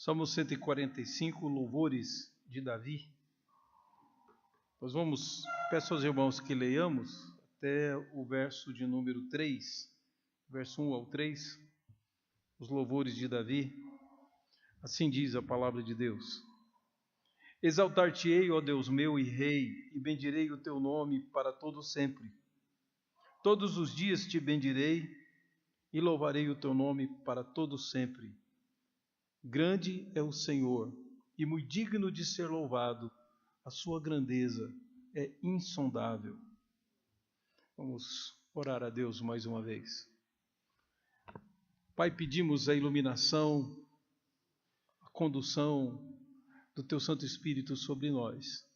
Salmo 145, louvores de Davi. Peço aos irmãos que leiamos até o verso de número 3, verso 1 ao 3, os louvores de Davi. Assim diz a palavra de Deus. Exaltar-te-ei, ó Deus meu e Rei, e bendirei o teu nome para todo sempre. Todos os dias te bendirei e louvarei o teu nome para todo sempre. Grande é o Senhor e muito digno de ser louvado, a sua grandeza é insondável. Vamos orar a Deus mais uma vez. Pai, pedimos a iluminação, a condução do Teu Santo Espírito sobre nós,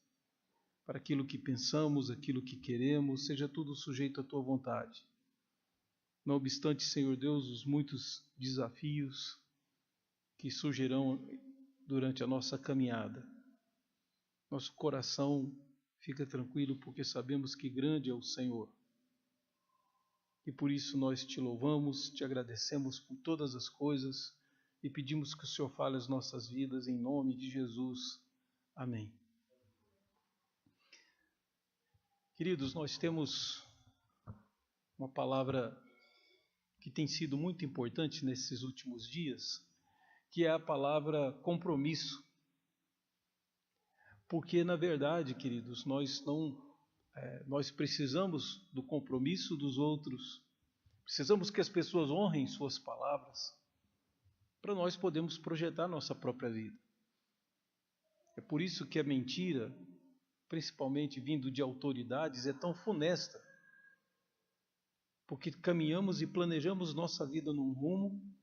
para aquilo que pensamos, aquilo que queremos, seja tudo sujeito à Tua vontade. Não obstante, Senhor Deus, os muitos desafios que surgirão durante a nossa caminhada, nosso coração fica tranquilo porque sabemos que grande é o Senhor. E por isso nós te louvamos, te agradecemos por todas as coisas e pedimos que o Senhor fale as nossas vidas em nome de Jesus. Amém. Queridos, nós temos uma palavra que tem sido muito importante nesses últimos dias, que é a palavra compromisso. Porque, na verdade, queridos, nós precisamos do compromisso dos outros, precisamos que as pessoas honrem suas palavras, para nós podermos projetar nossa própria vida. É por isso que a mentira, principalmente vindo de autoridades, é tão funesta, porque caminhamos e planejamos nossa vida num rumo,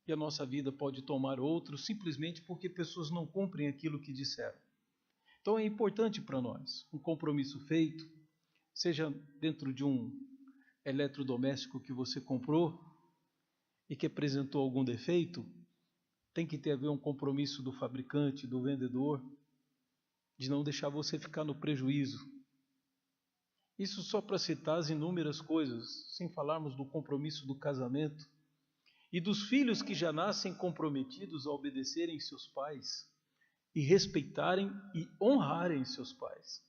e a nossa vida pode tomar outro, simplesmente porque pessoas não cumprem aquilo que disseram. Então é importante para nós um compromisso feito, seja dentro de um eletrodoméstico que você comprou e que apresentou algum defeito, tem que ter a ver um compromisso do fabricante, do vendedor, de não deixar você ficar no prejuízo. Isso só para citar as inúmeras coisas, sem falarmos do compromisso do casamento e dos filhos que já nascem comprometidos a obedecerem seus pais e respeitarem e honrarem seus pais.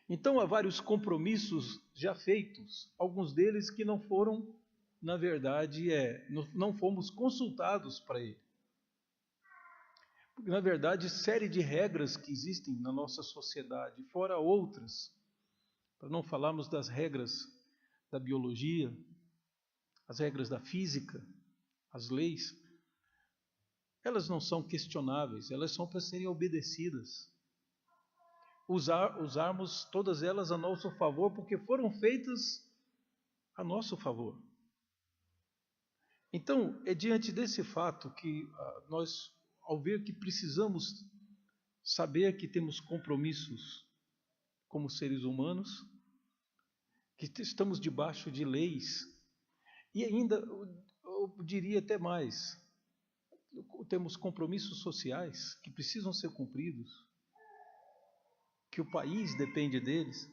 Então há vários compromissos já feitos, alguns deles que não foram, na verdade, não fomos consultados para ele. Porque, na verdade, série de regras que existem na nossa sociedade, fora outras, para não falarmos das regras da biologia, as regras da física, as leis, elas não são questionáveis, elas são para serem obedecidas. Usarmos todas elas a nosso favor, porque foram feitas a nosso favor. Então, é diante desse fato que nós, ao ver que precisamos saber que temos compromissos como seres humanos, que estamos debaixo de leis, e ainda, eu diria até mais, temos compromissos sociais que precisam ser cumpridos, que o país depende deles,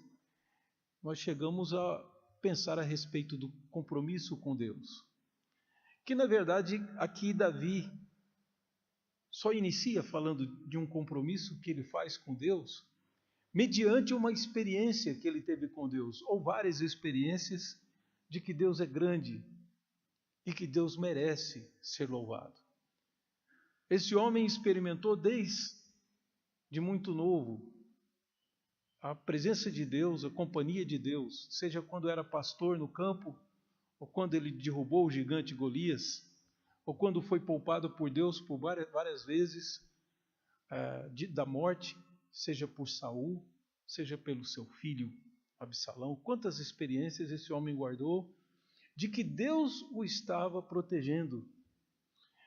nós chegamos a pensar a respeito do compromisso com Deus. Que, na verdade, aqui Davi só inicia falando de um compromisso que ele faz com Deus, mediante uma experiência que ele teve com Deus, ou várias experiências de que Deus é grande e que Deus merece ser louvado. Esse homem experimentou desde muito novo a presença de Deus, a companhia de Deus, seja quando era pastor no campo, ou quando ele derrubou o gigante Golias, ou quando foi poupado por Deus por várias vezes da morte, seja por Saul, seja pelo seu filho Absalão. Quantas experiências esse homem guardou de que Deus o estava protegendo,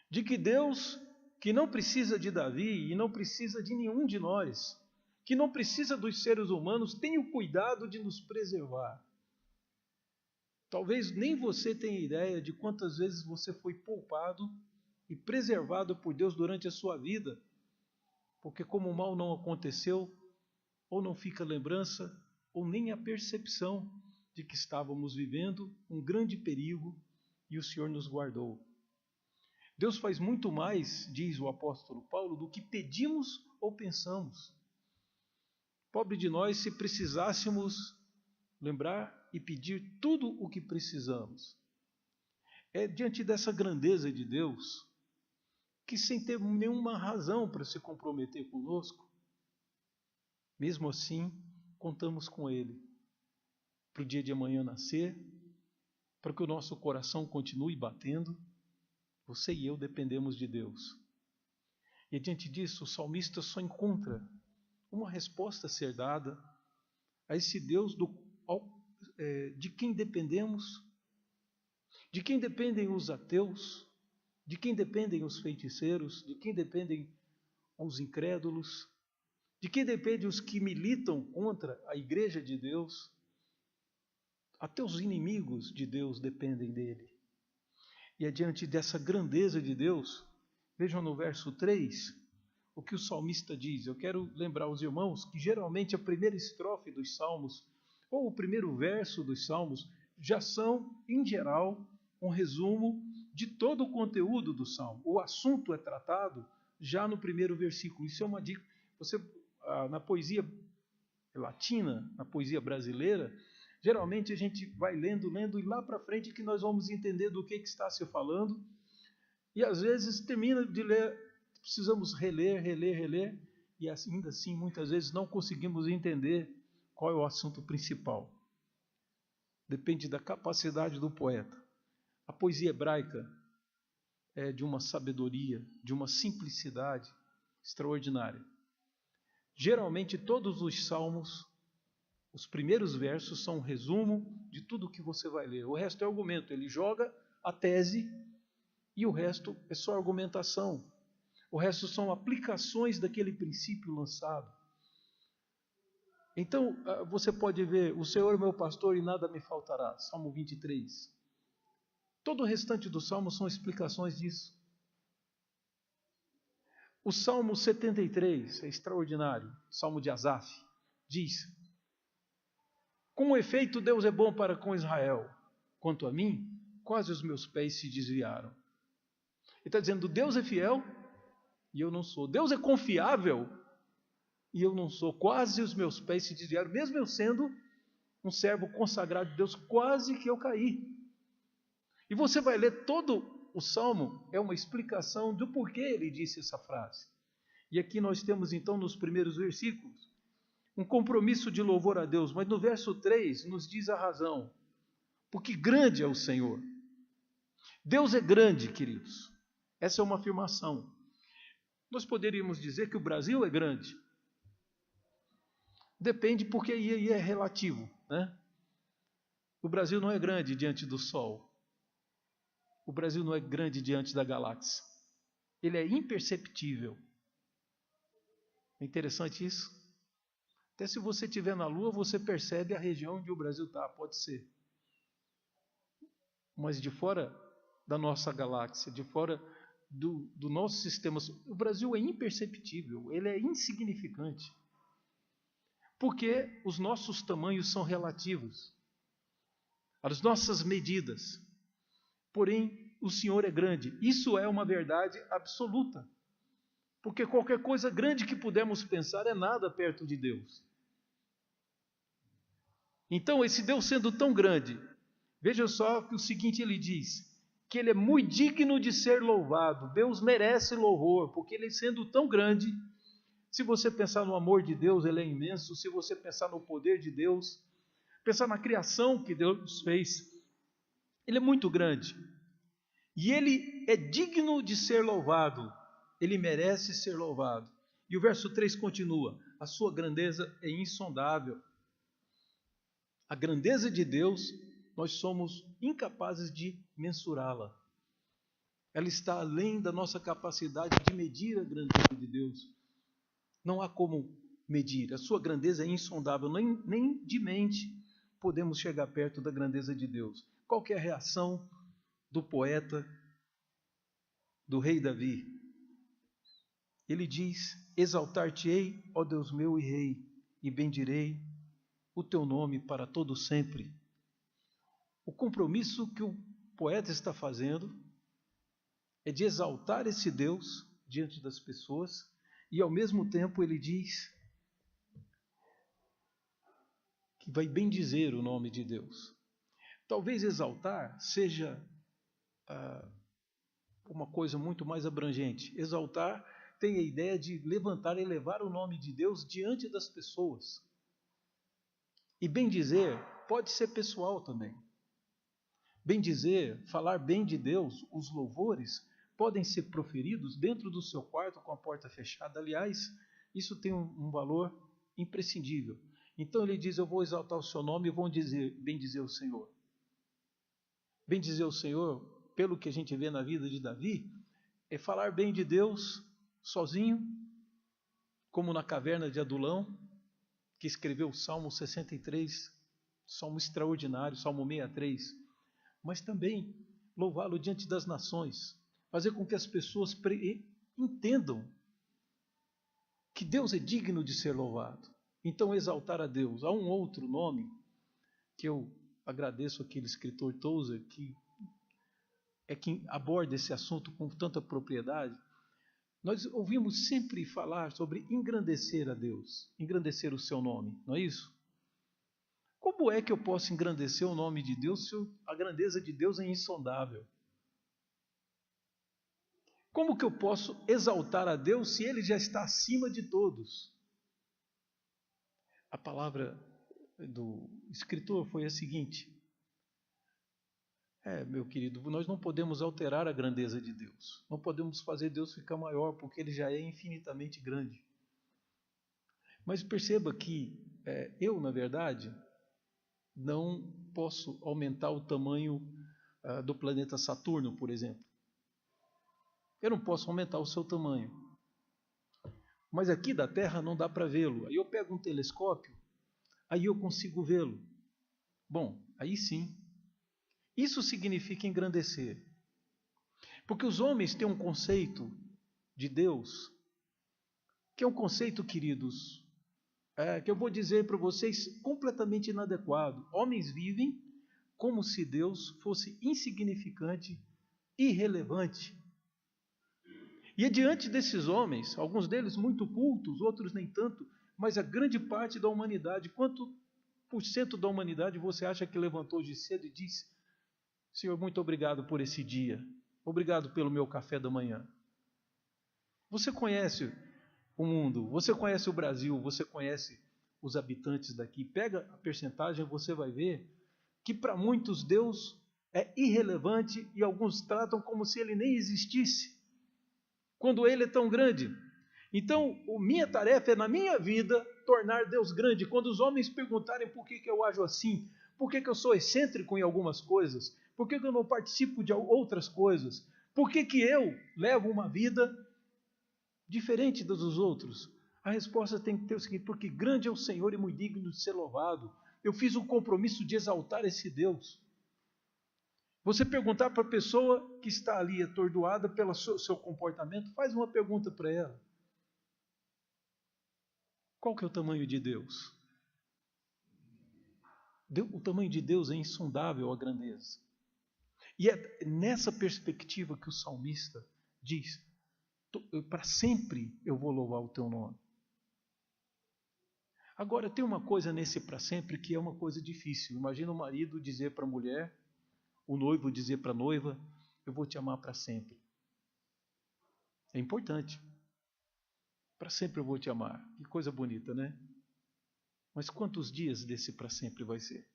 de que Deus, que não precisa de Davi e não precisa de nenhum de nós, que não precisa dos seres humanos, tem o cuidado de nos preservar. Talvez nem você tenha ideia de quantas vezes você foi poupado e preservado por Deus durante a sua vida, porque como o mal não aconteceu, ou não fica lembrança, ou nem a percepção de que estávamos vivendo um grande perigo e o Senhor nos guardou. Deus faz muito mais, diz o apóstolo Paulo, do que pedimos ou pensamos. Pobre de nós se precisássemos lembrar e pedir tudo o que precisamos. É diante dessa grandeza de Deus que, sem ter nenhuma razão para se comprometer conosco, mesmo assim, contamos com Ele para o dia de amanhã nascer, para que o nosso coração continue batendo. Você e eu dependemos de Deus. E diante disso, o salmista só encontra uma resposta a ser dada a esse Deus de quem dependemos, de quem dependem os ateus, de quem dependem os feiticeiros, de quem dependem os incrédulos, de quem dependem os que militam contra a igreja de Deus. Até os inimigos de Deus dependem dele. E é diante dessa grandeza de Deus, vejam no verso 3, o que o salmista diz. Eu quero lembrar aos irmãos que geralmente a primeira estrofe dos salmos, ou o primeiro verso dos salmos, já são, em geral, um resumo de todo o conteúdo do salmo. O assunto é tratado já no primeiro versículo. Isso é uma dica. Você, na poesia latina, na poesia brasileira, geralmente a gente vai lendo, e lá para frente que nós vamos entender do que está se falando. E às vezes termina de ler, precisamos reler, e ainda assim muitas vezes não conseguimos entender qual é o assunto principal. Depende da capacidade do poeta. A poesia hebraica é de uma sabedoria, de uma simplicidade extraordinária. Geralmente todos os salmos, os primeiros versos são um resumo de tudo o que você vai ler. O resto é argumento. Ele joga a tese e o resto é só argumentação. O resto são aplicações daquele princípio lançado. Então, você pode ver, o Senhor é meu pastor e nada me faltará. Salmo 23. Todo o restante do salmo são explicações disso. O Salmo 73 é extraordinário. Salmo de Asaf diz: com efeito, Deus é bom para com Israel. Quanto a mim, quase os meus pés se desviaram. Ele está dizendo, Deus é fiel e eu não sou. Deus é confiável e eu não sou. Quase os meus pés se desviaram. Mesmo eu sendo um servo consagrado de Deus, quase que eu caí. E você vai ler todo o Salmo, é uma explicação do porquê ele disse essa frase. E aqui nós temos então nos primeiros versículos um compromisso de louvor a Deus, mas no verso 3 nos diz a razão. Porque grande é o Senhor. Deus é grande, queridos. Essa é uma afirmação. Nós poderíamos dizer que o Brasil é grande. Depende, porque aí é relativo, né? O Brasil não é grande diante do Sol. O Brasil não é grande diante da galáxia. Ele é imperceptível. É interessante isso. Até se você estiver na Lua, você percebe a região onde o Brasil está, pode ser. Mas de fora da nossa galáxia, de fora do nosso sistema, o Brasil é imperceptível, ele é insignificante. Porque os nossos tamanhos são relativos, as nossas medidas. Porém, o Senhor é grande. Isso é uma verdade absoluta. Porque qualquer coisa grande que pudermos pensar é nada perto de Deus. Então, esse Deus sendo tão grande, veja só que o seguinte ele diz, que ele é muito digno de ser louvado. Deus merece louvor, porque ele sendo tão grande, se você pensar no amor de Deus, ele é imenso. Se você pensar no poder de Deus, pensar na criação que Deus fez, ele é muito grande. E ele é digno de ser louvado. Ele merece ser louvado. E o verso 3 continua, a sua grandeza é insondável. A grandeza de Deus, nós somos incapazes de mensurá-la. Ela está além da nossa capacidade de medir a grandeza de Deus. Não há como medir. A sua grandeza é insondável. Nem de mente podemos chegar perto da grandeza de Deus. Qual que é a reação do poeta, do rei Davi? Ele diz, exaltar-te-ei, ó Deus meu e rei, e bendirei o teu nome para todo sempre. O compromisso que o poeta está fazendo é de exaltar esse Deus diante das pessoas, e ao mesmo tempo ele diz que vai bendizer o nome de Deus. Talvez exaltar seja uma coisa muito mais abrangente. Exaltar tem a ideia de levantar e elevar o nome de Deus diante das pessoas. E bendizer pode ser pessoal também. Bendizer, falar bem de Deus, os louvores podem ser proferidos dentro do seu quarto com a porta fechada. Aliás, isso tem um valor imprescindível. Então ele diz: eu vou exaltar o seu nome e vou bendizer o Senhor. Bendizer o Senhor, pelo que a gente vê na vida de Davi, é falar bem de Deus sozinho, como na caverna de Adulão, que escreveu o Salmo 63, Salmo extraordinário, Salmo 63, mas também louvá-lo diante das nações, fazer com que as pessoas entendam que Deus é digno de ser louvado. Então, exaltar a Deus. Há um outro nome que eu agradeço àquele escritor Tozer, que é quem aborda esse assunto com tanta propriedade. Nós ouvimos sempre falar sobre engrandecer a Deus, engrandecer o seu nome, não é isso? Como é que eu posso engrandecer o nome de Deus se a grandeza de Deus é insondável? Como que eu posso exaltar a Deus se Ele já está acima de todos? A palavra do escritor foi a seguinte: meu querido, nós não podemos alterar a grandeza de Deus. Não podemos fazer Deus ficar maior, porque Ele já é infinitamente grande. Mas perceba que eu, na verdade, não posso aumentar o tamanho do planeta Saturno, por exemplo. Eu não posso aumentar o seu tamanho. Mas aqui da Terra não dá para vê-lo. Aí eu pego um telescópio, aí eu consigo vê-lo. Bom, aí sim. Isso significa engrandecer. Porque os homens têm um conceito de Deus, que é um conceito, queridos, que eu vou dizer para vocês completamente inadequado. Homens vivem como se Deus fosse insignificante, irrelevante. E diante desses homens, alguns deles muito cultos, outros nem tanto, mas a grande parte da humanidade, quanto por cento da humanidade você acha que levantou de cedo e disse: Senhor, muito obrigado por esse dia, obrigado pelo meu café da manhã. Você conhece o mundo, você conhece o Brasil, você conhece os habitantes daqui. Pega a percentagem, você vai ver que para muitos Deus é irrelevante e alguns tratam como se ele nem existisse, quando ele é tão grande. Então, minha tarefa é, na minha vida, tornar Deus grande. Quando os homens perguntarem por que eu ajo assim, por que eu sou excêntrico em algumas coisas, por que eu não participo de outras coisas, por que eu levo uma vida diferente dos outros, a resposta tem que ter o seguinte: porque grande é o Senhor e muito digno de ser louvado. Eu fiz um compromisso de exaltar esse Deus. Você perguntar para a pessoa que está ali atordoada pelo seu comportamento, faz uma pergunta para ela: qual que é o tamanho de Deus? O tamanho de Deus é insondável, a grandeza. E é nessa perspectiva que o salmista diz: para sempre eu vou louvar o teu nome. Agora, tem uma coisa nesse para sempre que é uma coisa difícil. Imagina o marido dizer para a mulher, o noivo dizer para a noiva: eu vou te amar para sempre. É importante. Para sempre eu vou te amar. Que coisa bonita, né? Mas quantos dias desse para sempre vai ser?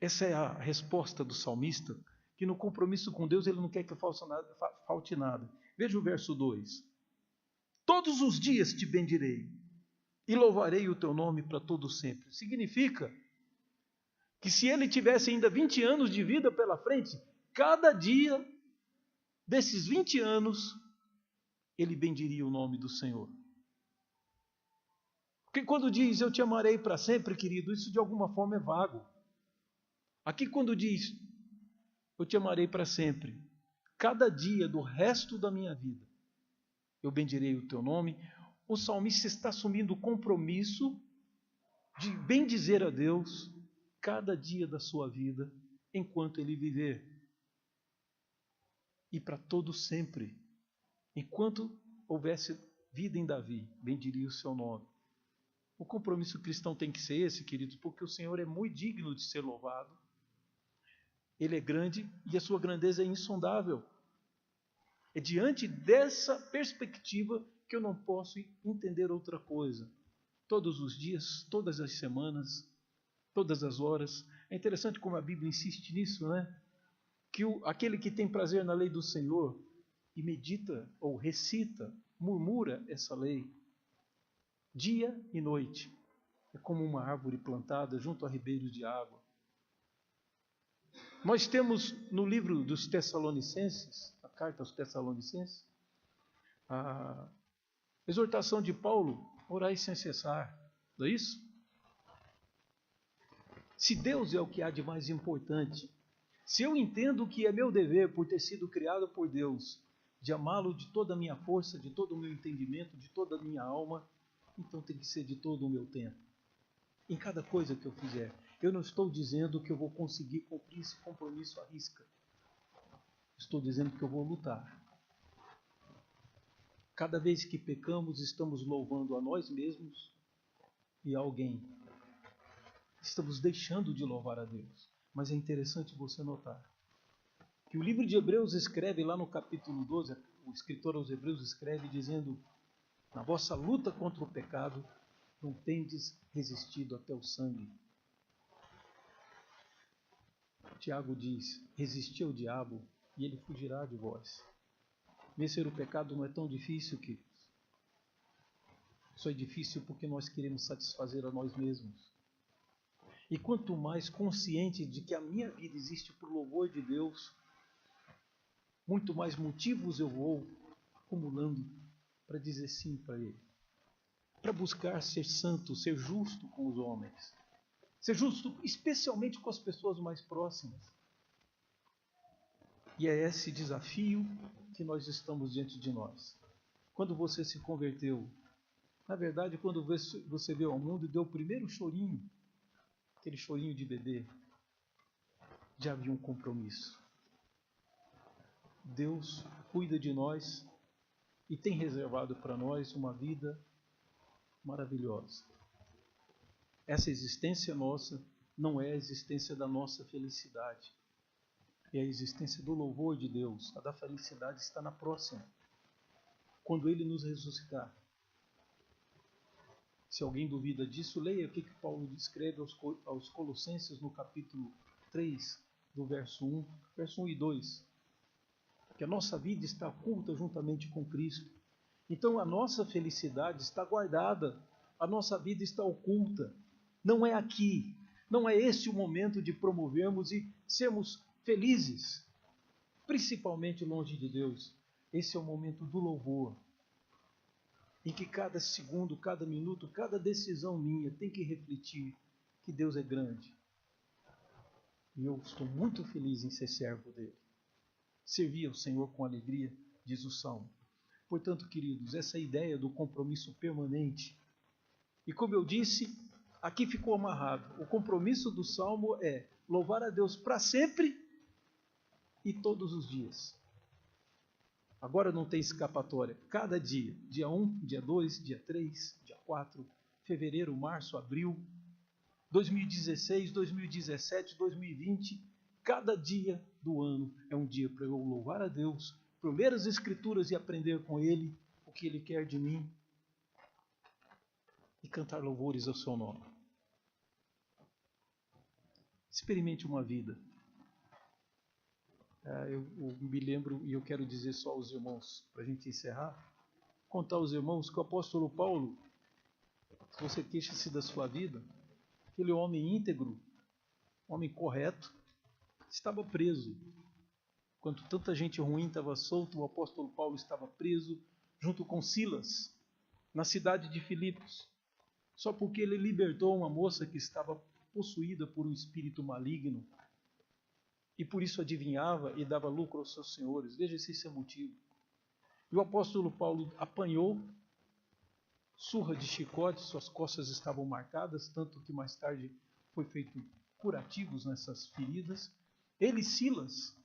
Essa é a resposta do salmista, que no compromisso com Deus ele não quer que falte nada. Veja o verso 2. Todos os dias te bendirei e louvarei o teu nome para todo sempre. Significa que se ele tivesse ainda 20 anos de vida pela frente, cada dia desses 20 anos, ele bendiria o nome do Senhor. Porque quando diz eu te amarei para sempre, querido, isso de alguma forma é vago. Aqui quando diz eu te amarei para sempre, cada dia do resto da minha vida, eu bendirei o teu nome, o salmista está assumindo o compromisso de bendizer a Deus cada dia da sua vida, enquanto ele viver. e para todo sempre. Enquanto houvesse vida em Davi, bendiria o seu nome. O compromisso cristão tem que ser esse, queridos, porque o Senhor é muito digno de ser louvado. Ele é grande e a sua grandeza é insondável. É diante dessa perspectiva que eu não posso entender outra coisa. Todos os dias, todas as semanas, todas as horas. É interessante como a Bíblia insiste nisso, né? Que aquele que tem prazer na lei do Senhor e medita ou recita, murmura essa lei, dia e noite. É como uma árvore plantada junto a ribeiros de água. Nós temos no livro dos Tessalonicenses, a carta aos Tessalonicenses, a exortação de Paulo, orai sem cessar. Não é isso? Se Deus é o que há de mais importante, se eu entendo que é meu dever, por ter sido criado por Deus, de amá-lo de toda a minha força, de todo o meu entendimento, de toda a minha alma, então tem que ser de todo o meu tempo. Em cada coisa que eu fizer. Eu não estou dizendo que eu vou conseguir cumprir esse compromisso à risca. Estou dizendo que eu vou lutar. Cada vez que pecamos, estamos louvando a nós mesmos e a alguém. Estamos deixando de louvar a Deus. Mas é interessante você notar que o livro de Hebreus escreve lá no capítulo 12, o escritor aos Hebreus escreve dizendo: na vossa luta contra o pecado, não tendes resistido até o sangue. Tiago diz: resisti ao diabo e ele fugirá de vós. Vencer o pecado não é tão difícil, queridos. Só é difícil porque nós queremos satisfazer a nós mesmos. E quanto mais consciente de que a minha vida existe por louvor de Deus, muito mais motivos eu vou acumulando para dizer sim para Ele. Para buscar ser santo, ser justo com os homens. Ser justo especialmente com as pessoas mais próximas. E é esse desafio que nós estamos diante de nós. Quando você se converteu, na verdade, quando você veio ao mundo e deu o primeiro chorinho, aquele chorinho de bebê, já havia um compromisso. Deus cuida de nós e tem reservado para nós uma vida maravilhosa. Essa existência nossa não é a existência da nossa felicidade. É a existência do louvor de Deus. A da felicidade está na próxima. Quando Ele nos ressuscitar. Se alguém duvida disso, leia o que Paulo descreve aos Colossenses no capítulo 3, do verso 1 e 2. Que a nossa vida está oculta juntamente com Cristo. Então a nossa felicidade está guardada. A nossa vida está oculta. Não é aqui. Não é esse o momento de promovermos e sermos felizes. Principalmente longe de Deus. Esse é o momento do louvor. Em que cada segundo, cada minuto, cada decisão minha tem que refletir que Deus é grande. E eu estou muito feliz em ser servo dele. Servir ao Senhor com alegria, diz o Salmo. Portanto, queridos, essa ideia do compromisso permanente. E como eu disse, aqui ficou amarrado. O compromisso do Salmo é louvar a Deus para sempre e todos os dias. Agora não tem escapatória. Cada dia, dia 1, dia 2, dia 3, dia 4, fevereiro, março, abril, 2016, 2017, 2020, cada dia do ano é um dia para eu louvar a Deus, para eu ler as Escrituras e aprender com Ele o que Ele quer de mim e cantar louvores ao seu nome. Experimente uma vida. Eu me lembro, e eu quero dizer só aos irmãos, para a gente encerrar, contar aos irmãos que o apóstolo Paulo, se você queixa-se da sua vida, aquele homem íntegro, homem correto, estava preso. Enquanto tanta gente ruim estava solta, o apóstolo Paulo estava preso junto com Silas, na cidade de Filipos, só porque ele libertou uma moça que estava possuída por um espírito maligno, e por isso adivinhava e dava lucro aos seus senhores. Veja se esse é o motivo. E o apóstolo Paulo apanhou surra de chicote, suas costas estavam marcadas, tanto que mais tarde foi feito curativos nessas feridas. Ele e Silas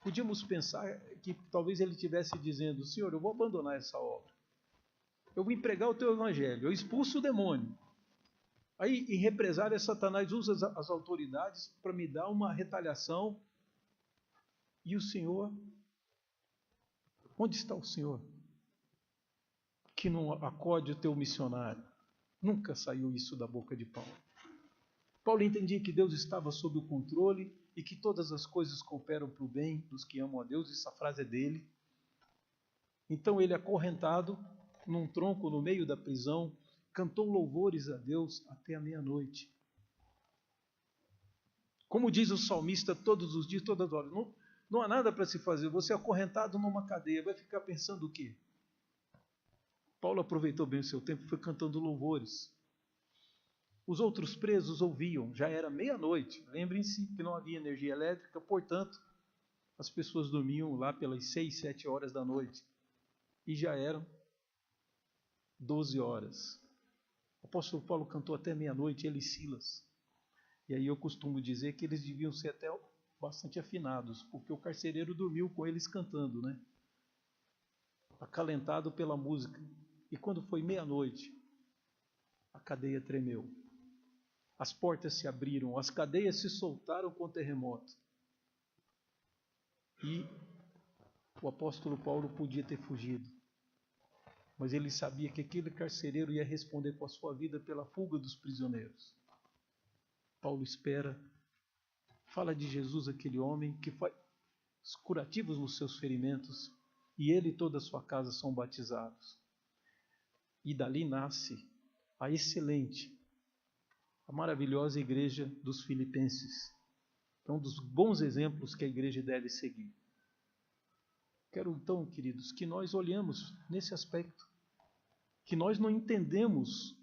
Podíamos pensar que talvez ele estivesse dizendo: Senhor, eu vou abandonar essa obra. Eu vou empregar o teu evangelho, eu expulso o demônio. Aí, em represália, Satanás usa as autoridades para me dar uma retaliação. E o Senhor, onde está o Senhor? Que não acode o teu missionário. Nunca saiu isso da boca de Paulo. Paulo entendia que Deus estava sob o controle e que todas as coisas cooperam para o bem dos que amam a Deus. Essa frase é dele. Então ele, acorrentado num tronco no meio da prisão, cantou louvores a Deus até a meia-noite. Como diz o salmista, todos os dias, todas as horas, não há nada para se fazer. Você é acorrentado numa cadeia, vai ficar pensando o quê? Paulo aproveitou bem o seu tempo e foi cantando louvores. Os outros presos ouviam, já era meia-noite. Lembrem-se que não havia energia elétrica, portanto, as pessoas dormiam lá pelas 6, 7 horas da noite. E já eram 12 horas. O apóstolo Paulo cantou até meia-noite, ele e Silas. E aí eu costumo dizer que eles deviam ser até bastante afinados, porque o carcereiro dormiu com eles cantando, né? Acalentado pela música. E quando foi meia-noite, a cadeia tremeu. As portas se abriram, as cadeias se soltaram com o terremoto. E o apóstolo Paulo podia ter fugido. Mas ele sabia que aquele carcereiro ia responder com a sua vida pela fuga dos prisioneiros. Paulo espera, fala de Jesus, aquele homem que faz curativos nos seus ferimentos, e ele e toda a sua casa são batizados. E dali nasce a excelente, a maravilhosa igreja dos Filipenses. É um dos bons exemplos que a igreja deve seguir. Quero então, queridos, que nós olhemos nesse aspecto, que nós não entendemos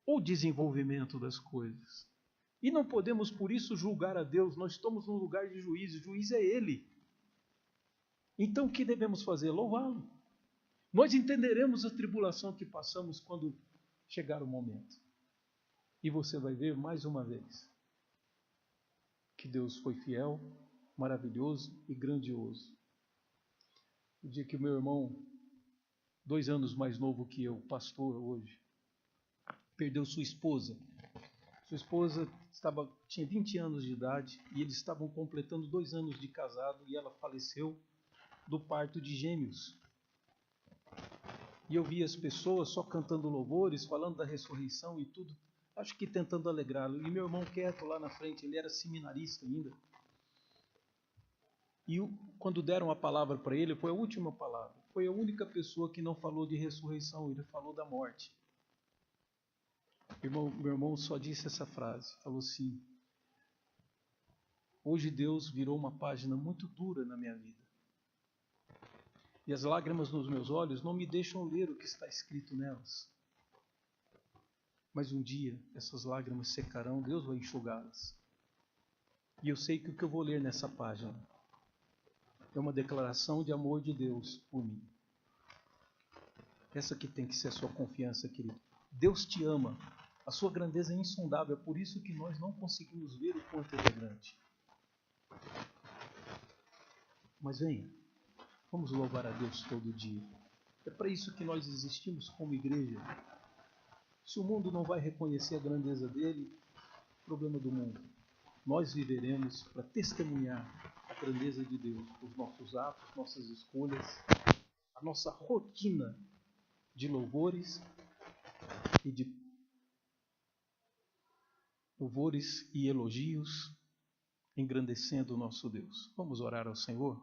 o desenvolvimento das coisas. E não podemos, por isso, julgar a Deus. Nós estamos num lugar de juízo. O juiz é Ele. Então, o que devemos fazer? Louvá-lo. Nós entenderemos a tribulação que passamos quando chegar o momento. E você vai ver mais uma vez que Deus foi fiel, maravilhoso e grandioso. O dia que o meu irmão, 2 anos mais novo que eu, pastor hoje, perdeu sua esposa. Sua esposa tinha 20 anos de idade e eles estavam completando 2 anos de casado e ela faleceu do parto de gêmeos. E eu vi as pessoas só cantando louvores, falando da ressurreição e tudo, acho que tentando alegrá-lo. E meu irmão quieto lá na frente, ele era seminarista ainda. E quando deram a palavra para ele, foi a última palavra. Foi a única pessoa que não falou de ressurreição, ele falou da morte. Meu irmão só disse essa frase, falou assim: hoje Deus virou uma página muito dura na minha vida. E as lágrimas nos meus olhos não me deixam ler o que está escrito nelas. Mas um dia essas lágrimas secarão, Deus vai enxugá-las. E eu sei que o que eu vou ler nessa página é uma declaração de amor de Deus por mim. Essa que tem que ser a sua confiança, querido. Deus te ama. A sua grandeza é insondável. É por isso que nós não conseguimos ver o quanto Ele é grande. Mas venha, vamos louvar a Deus todo dia. É para isso que nós existimos como igreja. Se o mundo não vai reconhecer a grandeza dele, problema do mundo. Nós viveremos para testemunhar a grandeza de Deus, os nossos atos, nossas escolhas, a nossa rotina de louvores e elogios, engrandecendo o nosso Deus. Vamos orar ao Senhor?